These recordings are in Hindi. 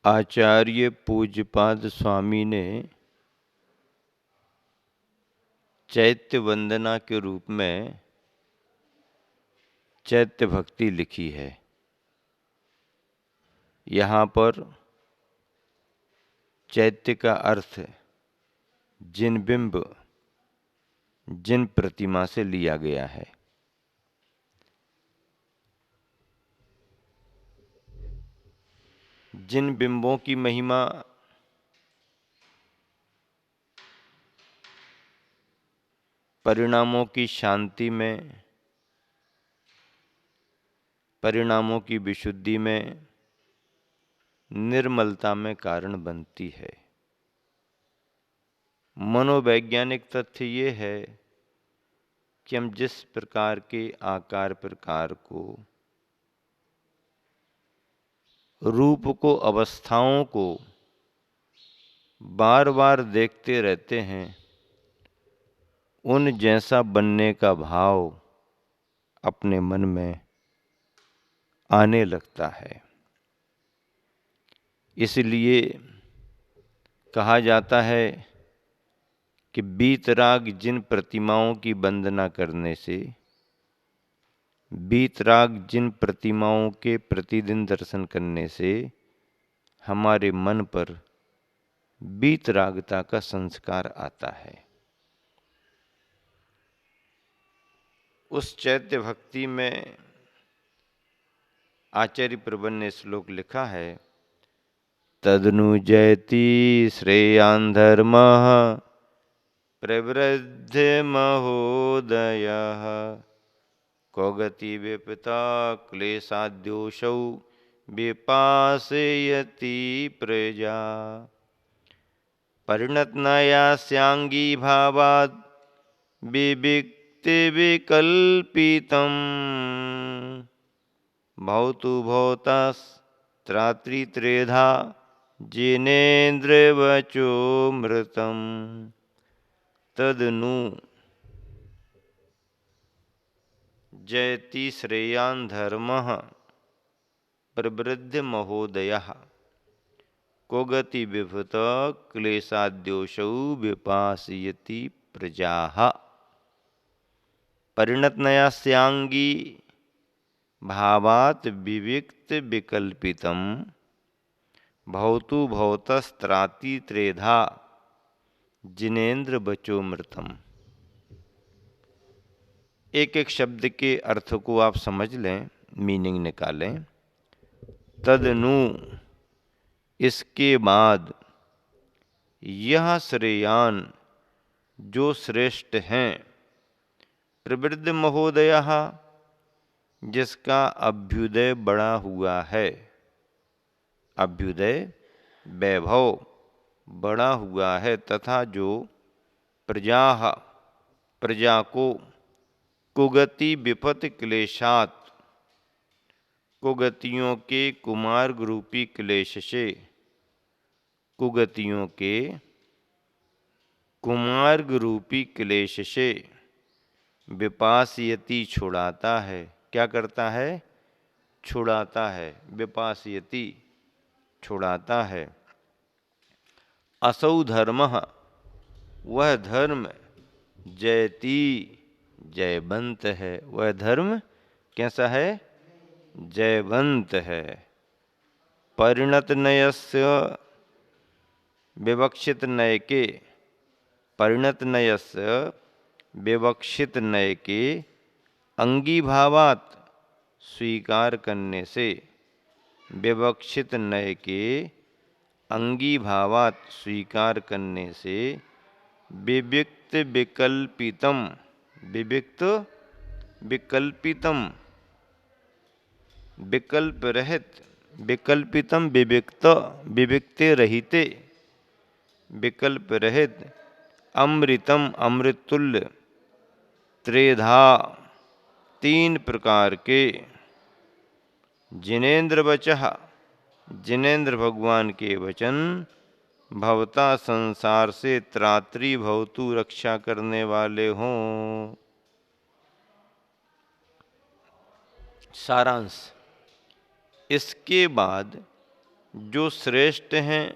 आचार्य पूज्यपाद स्वामी ने चैत्य वंदना के रूप में चैत्य भक्ति लिखी है। यहाँ पर चैत्य का अर्थ जिन बिंब जिन प्रतिमा से लिया गया है। जिन बिंबों की महिमा परिणामों की शांति में, परिणामों की विशुद्धि में, निर्मलता में कारण बनती है। मनोवैज्ञानिक तथ्य ये है कि हम जिस प्रकार के आकार प्रकार को, रूप को, अवस्थाओं को बार बार देखते रहते हैं, उन जैसा बनने का भाव अपने मन में आने लगता है। इसलिए कहा जाता है कि बीतराग जिन प्रतिमाओं की वंदना करने से, बीतराग जिन प्रतिमाओं के प्रतिदिन दर्शन करने से हमारे मन पर बीतरागता का संस्कार आता है। उस चैत्य भक्ति में आचार्य प्रबंध ने श्लोक लिखा है, तदनु जयति श्रेयान् धर्मः प्रवृद्धि महोदयः को गति विपता क्लेशाद्योषौ विपासयति प्रजा परिणतनयास्यांगी भावाद् विविक्ति विकल्पितं भवतु भवतस्त्रात्रित्रेधा जिनेन्द्रवचो मृतम् तदनु जयति श्रेयान् धर्मः प्रवृद्धि महोदयः को गति विभुत क्लेशाद्योषौ विपासयति प्रजाः परिणतनयास्यांगी भावात् विविक्त विकल्पितं भवतु भवतस्त्राति त्रेधा जिनेन्द्र बचो मृतम। एक एक शब्द के अर्थ को आप समझ लें, मीनिंग निकालें। तदनु इसके बाद, यह श्रेयान जो श्रेष्ठ हैं, प्रवृद्ध महोदयः जिसका अभ्युदय बड़ा हुआ है, अभ्युदय वैभव बड़ा हुआ है, तथा जो प्रजा प्रजा को कुगति विपत क्लेशात कुगतियों के कुमार्ग रूपी क्लेश से, कुगतियों के कुमार्ग रूपी क्लेश से विपासयति छुड़ाता है। क्या करता है? छुड़ाता है। विपासयति छुड़ाता है। असौ धर्मः वह धर्म जयति जयवंत है। वह धर्म कैसा है? जयवंत है। परिणत नयस्य विवक्षित नय के, परिणत नयस्य विवक्षित नय के अंगीभावात स्वीकार करने से, विवक्षित नय के अंगीभावात स्वीकार करने से विविक्त विकल्पितम, विविक्त विकल्पितम विकल्प रहित, विकल्पितम विविक्त विविक्ते रहिते, विकल्प रहित अमृतम अमृतुल्य त्रेधा तीन प्रकार के जिनेन्द्र वचः जिनेन्द्र भगवान के वचन भवता संसार से त्रात्री भवतु रक्षा करने वाले हों। सारांश, इसके बाद जो श्रेष्ठ हैं,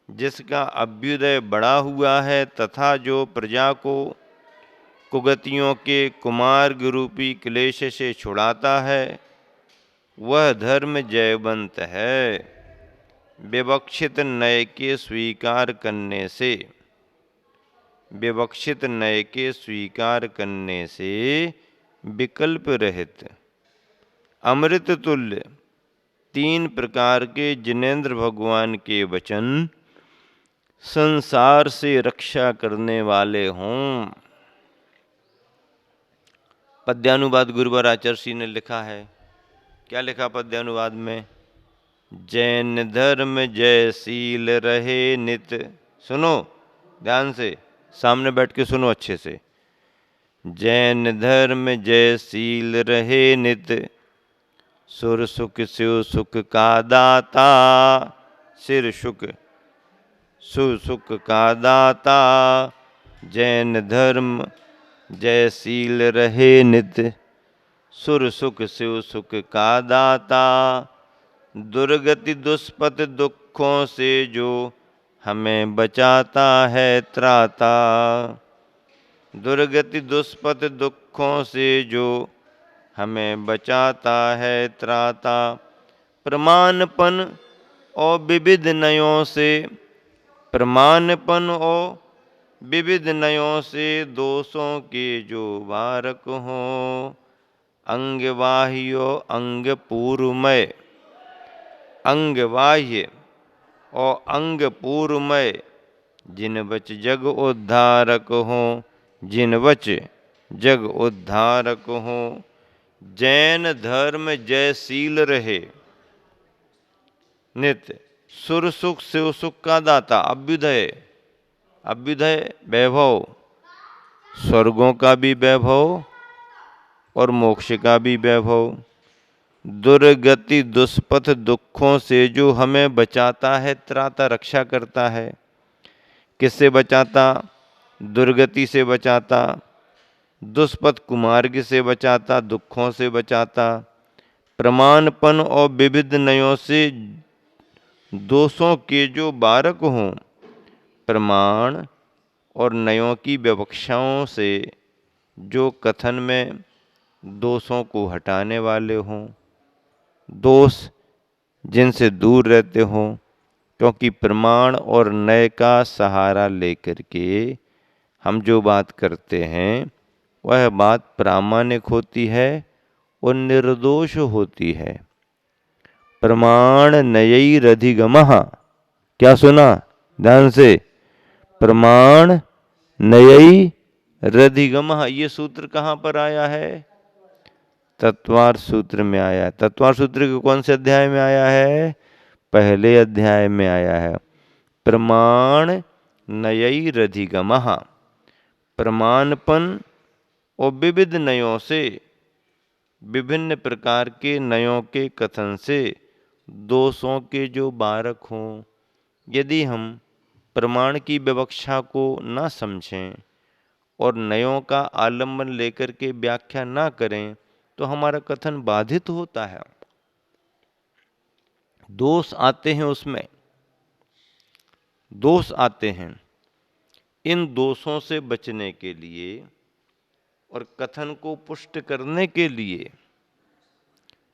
जिसका अभ्युदय बढ़ा हुआ है तथा जो प्रजा को कुगतियों के कुमार्ग रूपी क्लेश से छुड़ाता है, वह धर्म जयवंत है। विवक्षित नय के स्वीकार करने से, विवक्षित नय के स्वीकार करने से विकल्प रहित अमृत तुल्य 3 प्रकार के जिनेंद्र भगवान के वचन संसार से रक्षा करने वाले हों। पद्यानुवाद गुरुवर आचार्य ने लिखा है। क्या लिखा पद्यानुवाद में? जैन धर्म जयशील रहे नित। सुनो ध्यान से, सामने बैठ के सुनो अच्छे से। जैन धर्म जयशील रहे नित, सुर सुख शिव सुख का दाता। सिर सुख सुसुख का दाता, जैन धर्म जयशील रहे नित, सुर सुख शिव सुख का दाता। दुर्गति दुष्पथ दुखों से जो हमें बचाता है त्राता। दुर्गति दुष्पथ दुखों से जो हमें बचाता है त्राता। प्रमाणपन और विविध नयों से, प्रमाणपन और विविध नयों से दोषों के जो वारक हों। अंगवाह्यो अंग पूर्वमय, अंगवाह्य और अंग पूर्वमय जिन वच जग उद्धारक हों, जिन वच जग उद्धारक हों। जैन धर्म जयशील रहे नित्य, सुर सुख शिव सुख का दाता। अभ्युदय, अभ्युदय वैभव, स्वर्गों का भी वैभव और मोक्ष का भी वैभव। दुर्गति दुष्पथ दुखों से जो हमें बचाता है त्राता, रक्षा करता है। किससे बचाता? दुर्गति से बचाता, दुष्पथ कुमार्ग से बचाता, दुखों से बचाता। प्रमाणपन और विविध नयों से दोषों के जो बारक हों। प्रमाण और नयों की विवक्षाओं से जो कथन में दोषों को हटाने वाले हों, दोष जिनसे दूर रहते हों। क्योंकि प्रमाण और नय का सहारा लेकर के हम जो बात करते हैं वह बात प्रामाणिक होती है और निर्दोष होती है। प्रमाण नयैरधिगमः। क्या सुना ध्यान से? प्रमाण नयैरधिगमः। ये सूत्र कहाँ पर आया है? तत्वार्थ सूत्र में आया है। तत्वार्थ सूत्र के कौन से अध्याय में आया है? पहले अध्याय में आया है। प्रमाण नयैरधिगमः, प्रमाणपन और विविध नयों से, विभिन्न प्रकार के नयों के कथन से दोषों के जो बारक हों। यदि हम प्रमाण की विवक्षा को न समझें और नयों का आलंबन लेकर के व्याख्या ना करें तो हमारा कथन बाधित होता है, दोष आते हैं, उसमें दोष आते हैं। इन दोषों से बचने के लिए और कथन को पुष्ट करने के लिए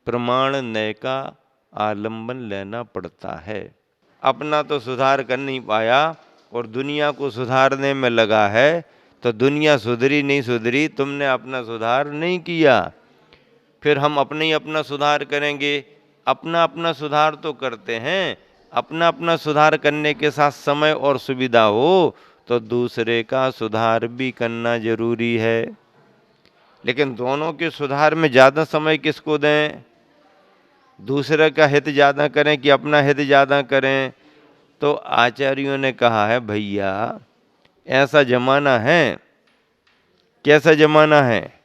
प्रमाण नय का आलंबन लेना पड़ता है। अपना तो सुधार कर नहीं पाया और दुनिया को सुधारने में लगा है, तो दुनिया सुधरी नहीं सुधरी, तुमने अपना सुधार नहीं किया। फिर हम अपने ही अपना सुधार करेंगे। अपना अपना सुधार तो करते हैं, अपना अपना सुधार करने के साथ समय और सुविधा हो तो दूसरे का सुधार भी करना जरूरी है। लेकिन दोनों के सुधार में ज़्यादा समय किसको दें? दूसरे का हित ज़्यादा करें कि अपना हित ज़्यादा करें? तो आचार्यों ने कहा है भैया ऐसा जमाना है। कैसा जमाना है?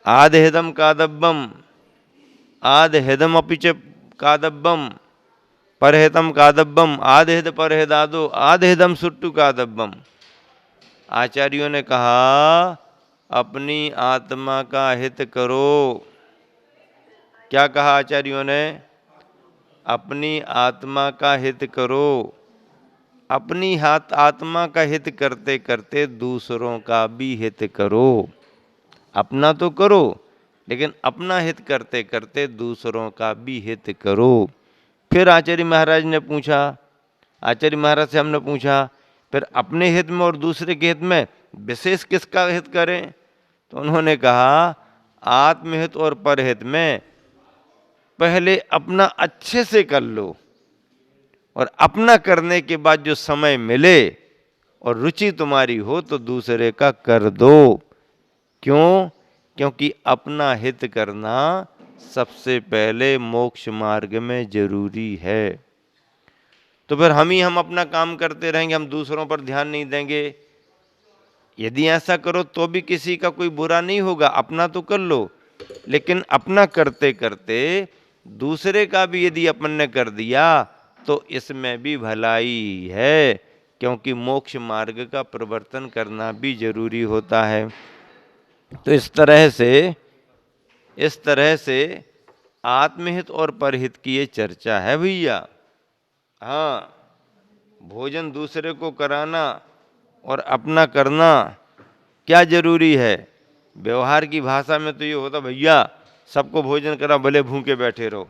आदहिदम कादब्बम, आदहिदम अपिच कादब्बम, परहितम कादब्बम, आदहिद परहिदादो, आदहिदम सुट्टु कादब्बम। आचार्यों ने कहा अपनी आत्मा का हित करो। क्या कहा आचार्यों ने? अपनी आत्मा का हित करो। अपनी आत्मा का हित करते करते दूसरों का भी हित करो। अपना तो करो, लेकिन अपना हित करते करते दूसरों का भी हित करो। फिर आचार्य महाराज ने पूछा, आचार्य महाराज से हमने पूछा, फिर अपने हित में और दूसरे के हित में विशेष किसका हित करें? तो उन्होंने कहा, आत्महित और परहित में पहले अपना अच्छे से कर लो, और अपना करने के बाद जो समय मिले और रुचि तुम्हारी हो तो दूसरे का कर दो। क्यों? क्योंकि अपना हित करना सबसे पहले मोक्ष मार्ग में जरूरी है। तो फिर हम अपना काम करते रहेंगे, हम दूसरों पर ध्यान नहीं देंगे। यदि ऐसा करो तो भी किसी का कोई बुरा नहीं होगा, अपना तो कर लो, लेकिन अपना करते करते दूसरे का भी यदि अपन ने कर दिया तो इसमें भी भलाई है, क्योंकि मोक्ष मार्ग का प्रवर्तन करना भी जरूरी होता है। तो इस तरह से आत्महित और परहित की ये चर्चा है भैया। हाँ, भोजन दूसरे को कराना और अपना करना क्या जरूरी है? व्यवहार की भाषा में तो ये होता, भैया सबको भोजन करा, भले भूखे बैठे रहो।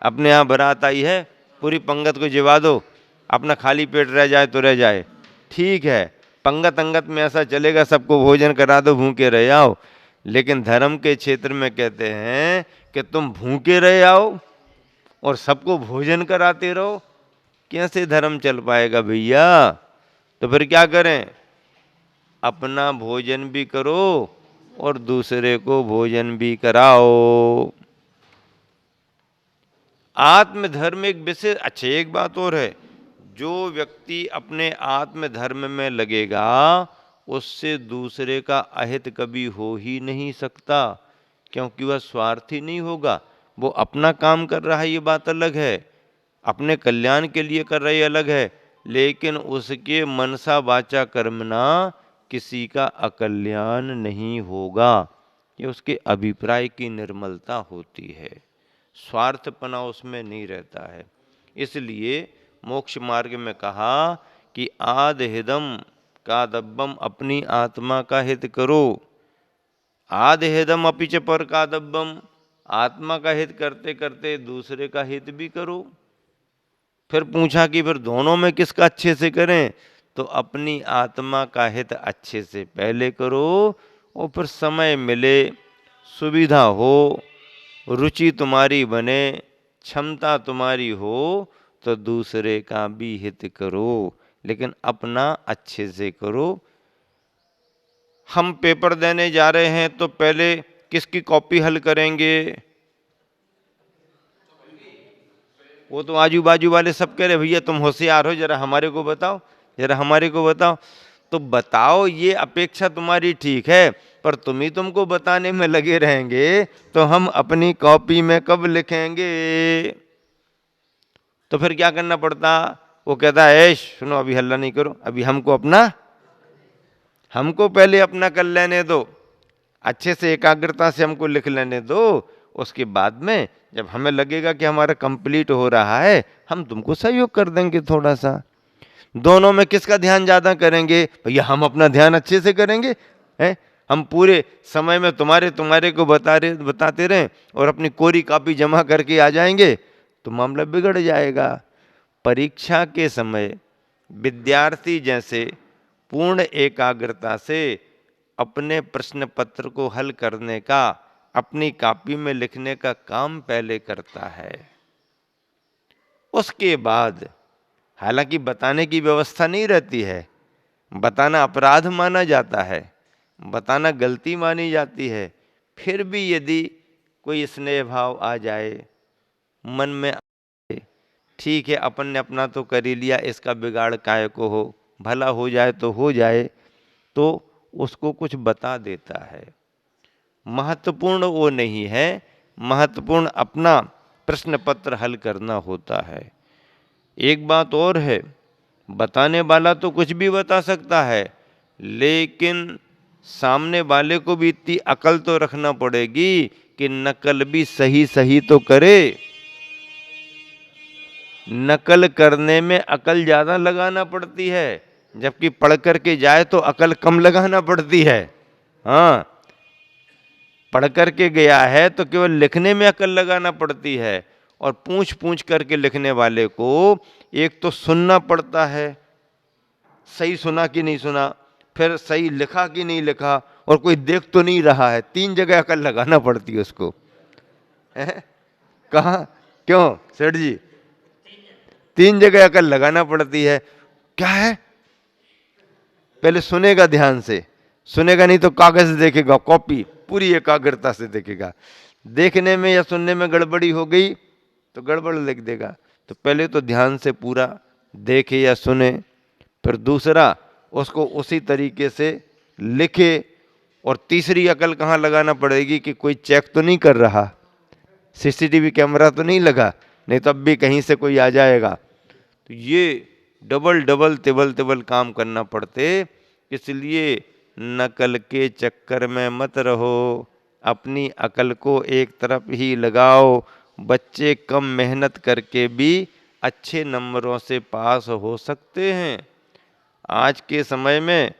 अपने यहाँ बारात आई है, पूरी पंगत को जिवा दो, अपना खाली पेट रह जाए तो रह जाए, ठीक है। पंगत अंगत में ऐसा चलेगा, सबको भोजन करा दो, भूखे रह आओ। लेकिन धर्म के क्षेत्र में कहते हैं कि तुम भूखे रह आओ और सबको भोजन कराते रहो, कैसे धर्म चल पाएगा भैया? तो फिर क्या करें? अपना भोजन भी करो और दूसरे को भोजन भी कराओ। आत्मधर्म एक विशेष, अच्छा एक बात और है, जो व्यक्ति अपने आत्मधर्म में लगेगा उससे दूसरे का अहित कभी हो ही नहीं सकता, क्योंकि वह स्वार्थी नहीं होगा। वो अपना काम कर रहा है, ये बात अलग है, अपने कल्याण के लिए कर रहा है, अलग है, लेकिन उसके मनसा वाचा कर्मणा किसी का अकल्याण नहीं होगा। ये उसके अभिप्राय की निर्मलता होती है, स्वार्थपना उसमें नहीं रहता है। इसलिए मोक्ष मार्ग में कहा कि आदहिदम कादब्बम, अपनी आत्मा का हित करो। आदहिदम अपि च पर कादब्बम, आत्मा का हित करते करते दूसरे का हित भी करो। फिर पूछा कि फिर दोनों में किसका अच्छे से करें? तो अपनी आत्मा का हित अच्छे से पहले करो, और फिर समय मिले, सुविधा हो, रुचि तुम्हारी बने, क्षमता तुम्हारी हो तो दूसरे का भी हित करो, लेकिन अपना अच्छे से करो। हम पेपर देने जा रहे हैं तो पहले किसकी कॉपी हल करेंगे? वो तो आजू बाजू वाले सब कह रहे, भैया तुम होशियार हो, जरा हमारे को बताओ, जरा हमारे को बताओ। तो बताओ, ये अपेक्षा तुम्हारी ठीक है, पर तुमको बताने में लगे रहेंगे तो हम अपनी कॉपी में कब लिखेंगे? तो फिर क्या करना पड़ता? वो कहता है, सुनो अभी हल्ला नहीं करो, अभी हमको पहले अपना कर लेने दो, अच्छे से एकाग्रता से हमको लिख लेने दो। उसके बाद में जब हमें लगेगा कि हमारा कंप्लीट हो रहा है, हम तुमको सहयोग कर देंगे थोड़ा सा। दोनों में किसका ध्यान ज्यादा करेंगे? भैया हम अपना ध्यान अच्छे से करेंगे, हैं? हम पूरे समय में तुम्हारे को बताते रहें और अपनी कोरी कॉपी जमा करके आ जाएंगे तो मामला बिगड़ जाएगा। परीक्षा के समय विद्यार्थी जैसे पूर्ण एकाग्रता से अपने प्रश्न पत्र को हल करने का, अपनी कॉपी में लिखने का काम पहले करता है। उसके बाद हालांकि बताने की व्यवस्था नहीं रहती है, बताना अपराध माना जाता है, बताना गलती मानी जाती है, फिर भी यदि कोई स्नेह भाव आ जाए मन में, ठीक है अपन ने अपना तो कर ही लिया, इसका बिगाड़ काहे को हो, भला हो जाए तो हो जाए, तो उसको कुछ बता देता है। महत्वपूर्ण वो नहीं है, महत्वपूर्ण अपना प्रश्न पत्र हल करना होता है। एक बात और है, बताने वाला तो कुछ भी बता सकता है, लेकिन सामने वाले को भी इतनी अकल तो रखना पड़ेगी कि नकल भी सही सही तो करे। नकल करने में अकल ज़्यादा लगाना पड़ती है, जबकि पढ़ करके जाए तो अकल कम लगाना पड़ती है। हाँ, पढ़ करके गया है तो केवल लिखने में अकल लगाना पड़ती है, और पूछ पूछ करके लिखने वाले को एक तो सुनना पड़ता है, सही सुना कि नहीं सुना, फिर सही लिखा कि नहीं लिखा, और कोई देख तो नहीं रहा है। 3 जगह अकल लगाना पड़ती है उसको। कहाँ, क्यों सेठ जी? 3 जगह अकल लगाना पड़ती है। क्या है? पहले सुनेगा ध्यान से, सुनेगा नहीं तो कागज देखेगा, कॉपी पूरी एकाग्रता से देखेगा। देखने में या सुनने में गड़बड़ी हो गई तो गड़बड़ लिख देगा। तो पहले तो ध्यान से पूरा देखे या सुने, फिर दूसरा उसको उसी तरीके से लिखे, और तीसरी अकल कहाँ लगाना पड़ेगी कि कोई चेक तो नहीं कर रहा, सीसीटीवी कैमरा तो नहीं लगा, नहीं तो अब भी कहीं से कोई आ जाएगा। तो ये डबल डबल तिबल तिबल काम करना पड़ते। इसलिए नकल के चक्कर में मत रहो, अपनी अकल को एक तरफ ही लगाओ। बच्चे कम मेहनत करके भी अच्छे नंबरों से पास हो सकते हैं। आज के समय में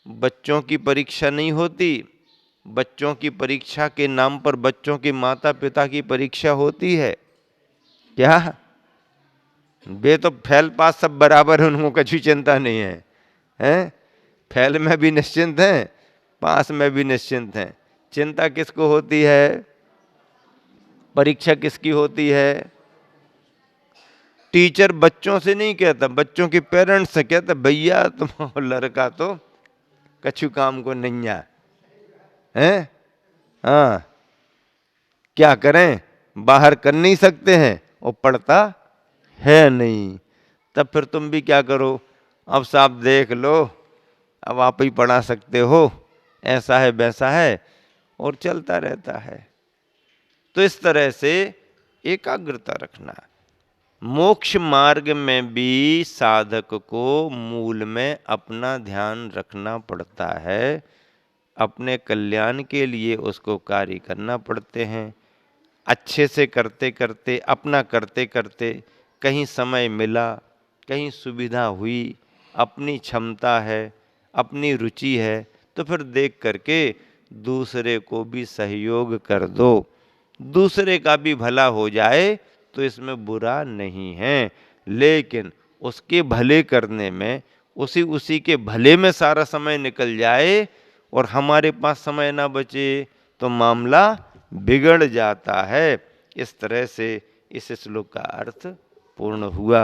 बच्चों की परीक्षा नहीं होती, बच्चों की परीक्षा के नाम पर बच्चों के माता पिता की परीक्षा होती है। क्या? वे तो फेल पास सब बराबर है, उनको कुछ चिंता नहीं है, हैं? फेल में भी निश्चिंत हैं, पास में भी निश्चिंत हैं। चिंता किसको होती है? परीक्षा किसकी होती है? टीचर बच्चों से नहीं कहता, बच्चों के पेरेंट्स से कहता, भैया तुम लड़का तो कछु काम को नहीं आ, हैं? हाँ, क्या करें, बाहर कर नहीं सकते हैं और पढ़ता है नहीं। तब फिर तुम भी क्या करो, अब साहब देख लो, अब आप ही पढ़ा सकते हो, ऐसा है वैसा है, और चलता रहता है। तो इस तरह से एकाग्रता रखना। मोक्ष मार्ग में भी साधक को मूल में अपना ध्यान रखना पड़ता है, अपने कल्याण के लिए उसको कार्य करना पड़ते हैं। अच्छे से करते करते, अपना करते करते, कहीं समय मिला, कहीं सुविधा हुई, अपनी क्षमता है, अपनी रुचि है, तो फिर देख करके दूसरे को भी सहयोग कर दो। दूसरे का भी भला हो जाए तो इसमें बुरा नहीं है, लेकिन उसके भले करने में, उसी के भले में सारा समय निकल जाए और हमारे पास समय ना बचे तो मामला बिगड़ जाता है। इस तरह से इस श्लोक का अर्थ पूर्ण हुआ।